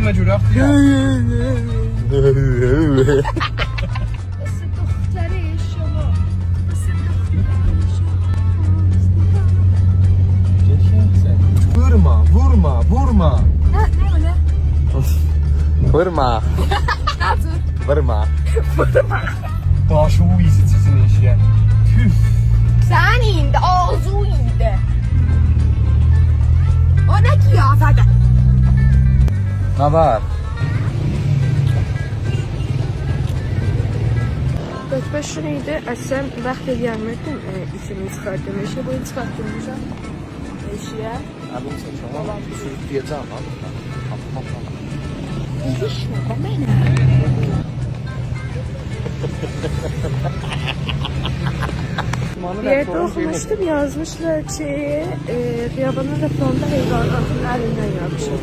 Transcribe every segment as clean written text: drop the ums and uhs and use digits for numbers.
Gözümə görə axdı ya. Vurma, vurma, vurma. Ne öyle? Vurma. Vurma. Başı bu izi sizin işe. Tüf. Sen indi, ağzı indi. O ne ki ya zaten? Ne var? Qətbə şunu idi, əslən vaxt eləyərmirdim işimi çıxardım. Eşə boyu çıxartdırmışam. Eşəyə. Abi sen tamam. Sürükleyeceğim abi. Düşmə də mənə. Bir yerde okumuştum, yazmışlar ki Xiyabanın reklonda heyvanatın əlindən yapışır.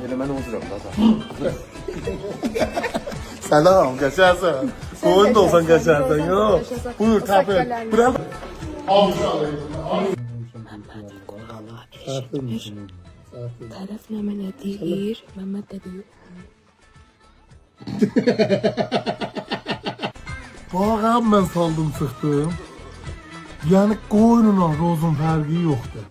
Elime ne olacak zaten? Selam, geçersen. Koyun da olsan geçersen ya. Buyur tabi. Bırak. Tərəf nə mənə deyir, Məmməd də deyir. Bax, mən saldım çıxdım. Yəni qoyunla rozun fərqi yoxdur.